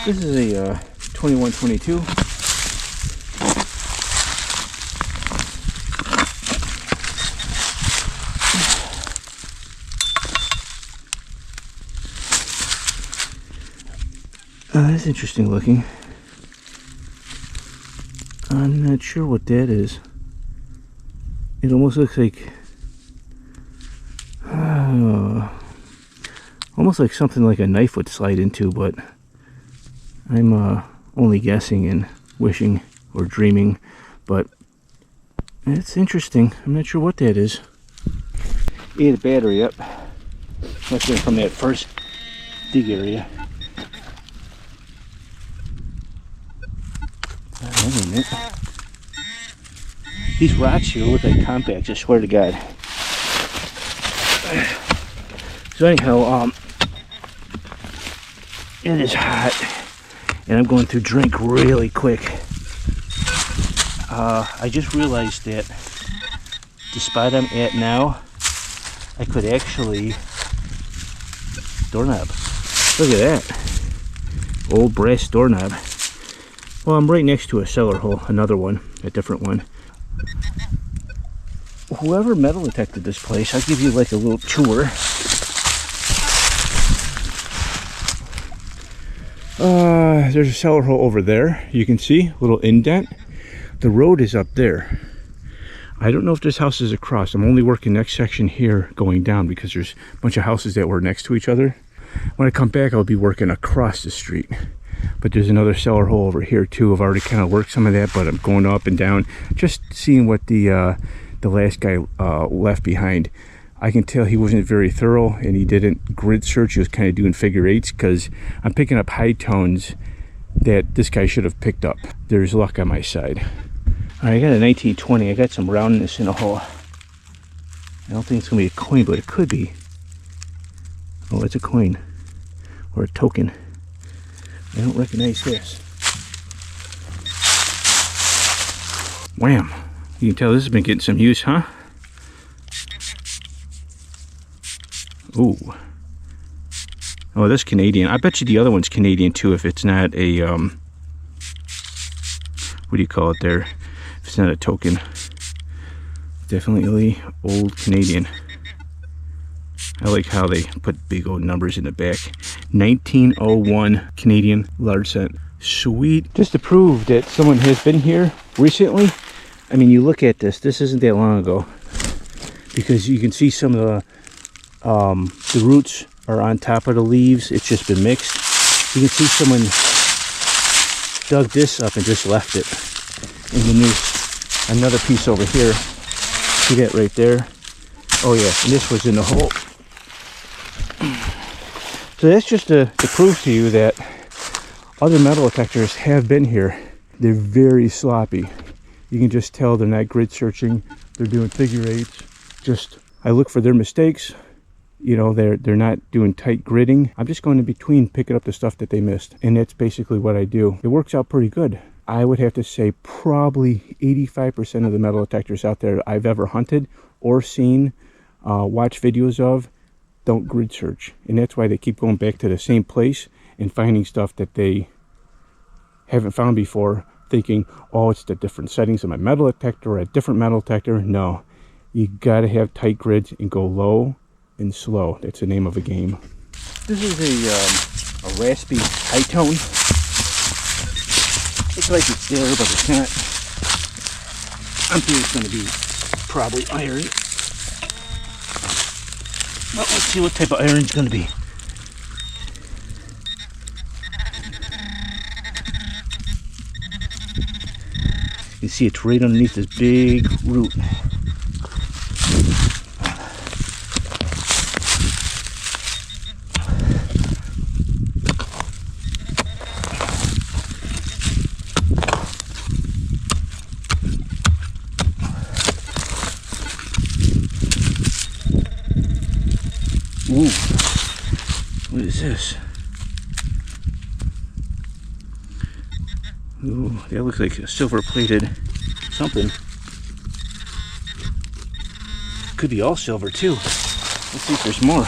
This is a 2122. That's interesting looking. I'm not sure what that is. It almost looks like almost like something like a knife would slide into, but I'm only guessing and wishing or dreaming, but it's interesting. I'm not sure what that is. Ate a battery up. Must have been from that first dig area. These rocks here look like compacts, I swear to God. So anyhow, it is hot, and I'm going to drink really quick. I just realized that the spot I'm at now, I could actually doorknob. Look at that, old brass doorknob. Well, I'm right next to a cellar hole, another one, a different one. Whoever metal detected this place, I'll give you like a little tour. There's a cellar hole over there. You can see a little indent. The road is up there. I don't know if this house is across. I'm only working next section here going down because there's a bunch of houses that were next to each other. When I come back, I'll be working across the street. But there's another cellar hole over here too. I've already kind of worked some of that, but I'm going up and down, just seeing what the last guy left behind. I can tell he wasn't very thorough, and he didn't grid search. He was kind of doing figure eights, because I'm picking up high tones that this guy should have picked up. There's luck on my side. All right, I got a 1920. I got some roundness in a hole. I don't think it's gonna be a coin, but it could be. Oh, it's a coin or a token. I don't recognize this. Wham! You can tell this has been getting some use, huh? Ooh. Oh, this Canadian. I bet you the other one's Canadian too, if it's not a what do you call it there? If it's not a token. Definitely old Canadian. I like how they put big old numbers in the back. 1901 Canadian large cent. Sweet. Just to prove that someone has been here recently. I mean, you look at this. This isn't that long ago, because you can see some of the roots are on top of the leaves. It's just been mixed. You can see someone dug this up and just left it. And then there's another piece over here. See that right there? Oh yeah, and this was in the hole. So that's just to prove to you that other metal detectors have been here. They're very sloppy. You can just tell they're not grid searching. They're doing figure eights. Just, I look for their mistakes. You know, they're not doing tight gridding. I'm just going in between, picking up the stuff that they missed. And that's basically what I do. It works out pretty good. I would have to say probably 85% of the metal detectors out there I've ever hunted or seen, watched videos of, don't grid search. And that's why they keep going back to the same place and finding stuff that they haven't found before, thinking, oh, it's the different settings of my metal detector or a different metal detector. No, you gotta have tight grids and go low and slow. That's the name of a game. This is a raspy high tone. It's like it's there, but it's not. I'm thinking it's gonna be probably iron. Well, let's see what type of iron it's going to be. You can see it's right underneath this big root. Ooh, what is this? Ooh, that looks like a silver plated something. Could be all silver too. Let's see if there's more.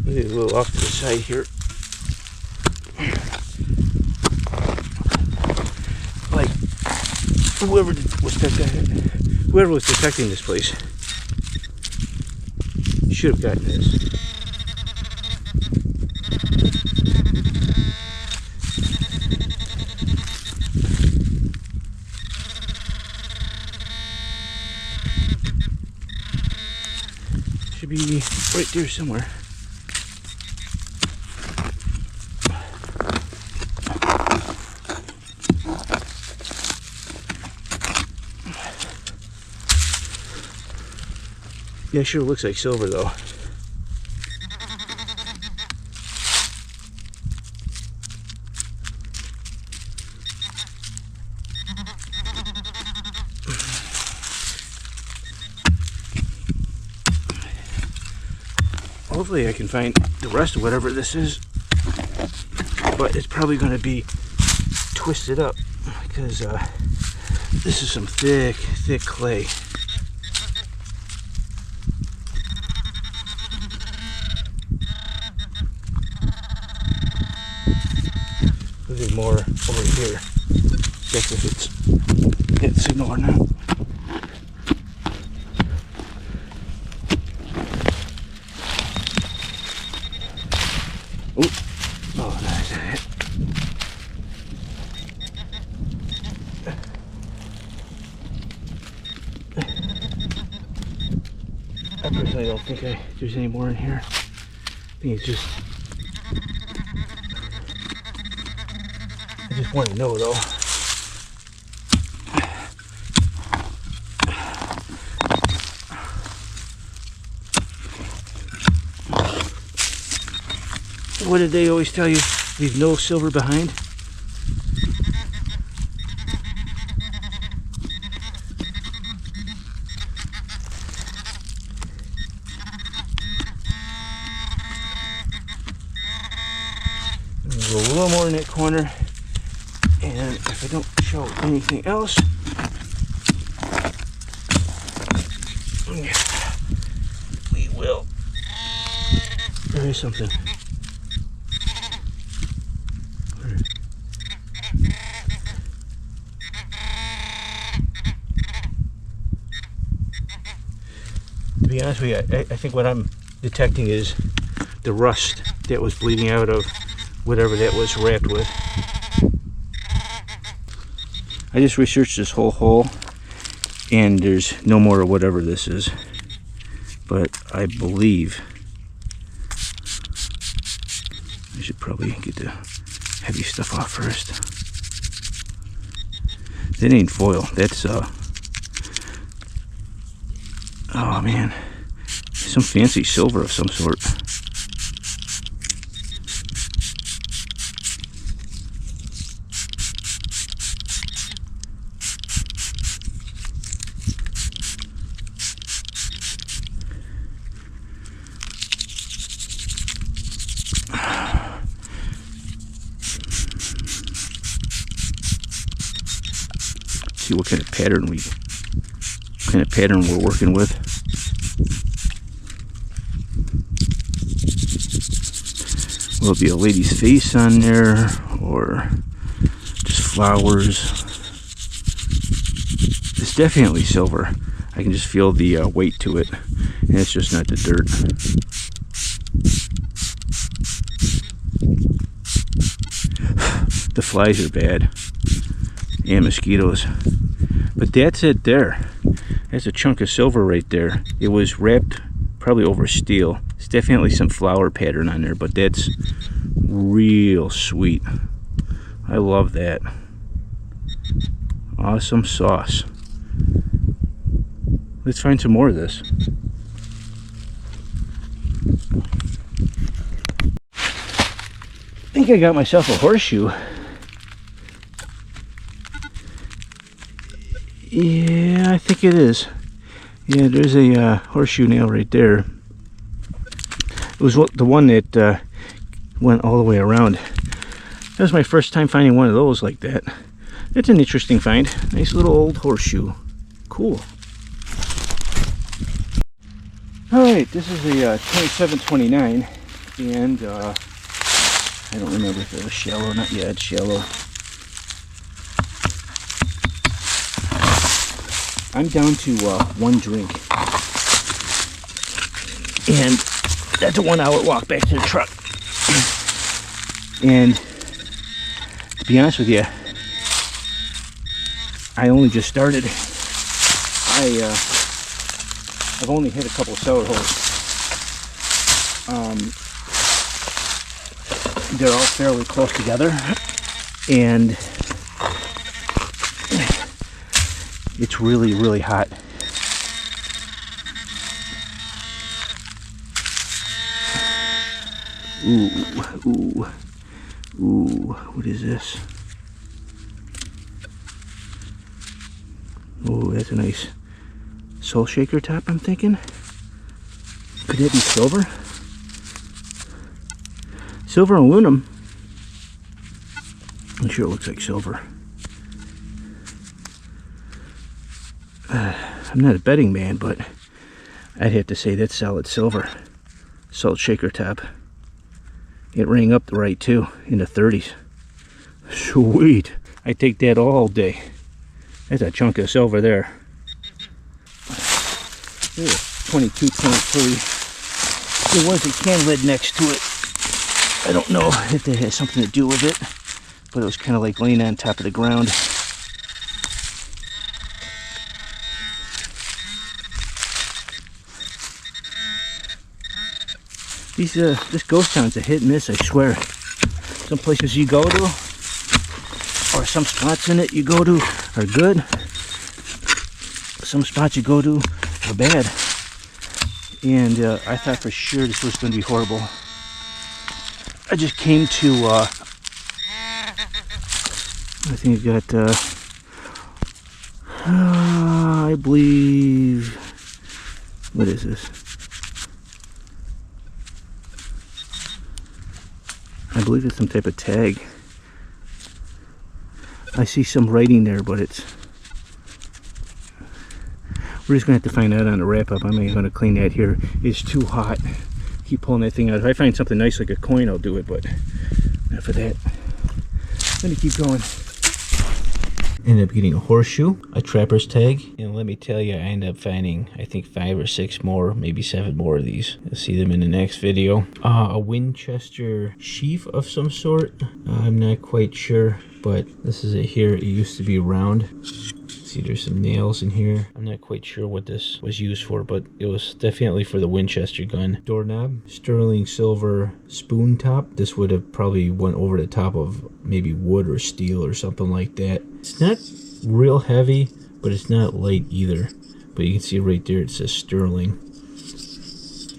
Maybe a little off to the side here. Like whoever was detecting this place should have gotten this. Should be right there somewhere. Yeah, sure looks like silver though. Hopefully I can find the rest of whatever this is, but it's probably going to be twisted up because this is some thick clay. There's more over here. Check if it's hit signal or not. Oh, nice. I personally don't think there's any more in here. I think it's just... I just want to know though. What did they always tell you? Leave no silver behind? There's a little more in that corner. And if I don't show anything else, we will. There is something. To be honest with you, I think what I'm detecting is the rust that was bleeding out of whatever that was wrapped with. I just researched this whole hole and there's no more of whatever this is, but I believe I should probably get the heavy stuff off first. That ain't foil, that's oh man, some fancy silver of some sort. See what kind of pattern we're working with. Will it be a lady's face on there or just flowers? It's definitely silver. I can just feel the weight to it, and it's just not the dirt. The flies are bad, and mosquitoes. But that's it there. That's a chunk of silver right there. It was wrapped probably over steel. It's definitely some flower pattern on there, but that's real sweet. I love that. Awesome sauce. Let's find some more of this. I think I got myself a horseshoe. Yeah, I think it is. Yeah, there's a horseshoe nail right there. It was the one that went all the way around. That was my first time finding one of those like that. It's an interesting find. Nice little old horseshoe. Cool. Alright, this is the 2729. And I don't remember if it was shallow. Not yet. It's shallow. I'm down to 1 drink. And that's a 1 hour walk back to the truck. And to be honest with you, I only just started. I've only hit a couple sour holes. They're all fairly close together, and it's really, really hot. Ooh, what is this? Oh, that's a nice salt shaker top, I'm thinking. Could that be silver? Silver and aluminum. I'm sure it looks like silver. I'm not a betting man, but I'd have to say that's solid silver. Salt shaker top. It rang up the right too, in the 30s. Sweet. I take that all day. That's a chunk of silver there. 22, 23. There was a can lid next to it. I don't know if that has something to do with it, but it was kind of like laying on top of the ground. This ghost town's a hit and miss, I swear. Some places you go to, or some spots in it you go to, are good. Some spots you go to are bad. And I thought for sure this was going to be horrible. I just came to, I think I got, I believe, what is this? I believe it's some type of tag. I see some writing there, but it's... We're just going to have to find out on the wrap-up. I'm not going to clean that here. It's too hot. Keep pulling that thing out. If I find something nice like a coin, I'll do it, but not for that. Let me keep going. Ended up getting a horseshoe, a trapper's tag, and let me tell you, I ended up finding, I think 5 or 6 more, maybe 7 more of these. You'll see them in the next video. A Winchester sheath of some sort. I'm not quite sure, but this is it here. It used to be round. See, there's some nails in here. I'm not quite sure what this was used for, but it was definitely for the Winchester gun. Doorknob, sterling silver spoon top. This would have probably went over the top of maybe wood or steel or something like that. It's not real heavy, but it's not light either. But you can see right there it says sterling.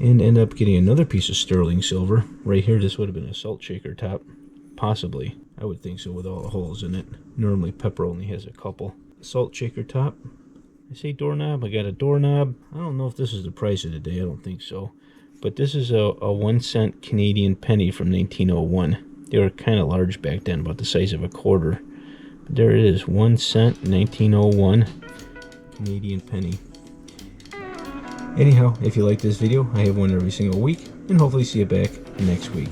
And end up getting another piece of sterling silver. Right here, this would have been a salt shaker top. Possibly. I would think so with all the holes in it. Normally pepper only has a couple. Salt shaker top. I say doorknob. I got a doorknob. I don't know if this is the price of the day. I don't think so. But this is a 1 cent Canadian penny from 1901. They were kind of large back then, about the size of a quarter. But there it is, 1 cent, 1901 Canadian penny. Anyhow, if you like this video, I have one every single week, and hopefully see you back next week.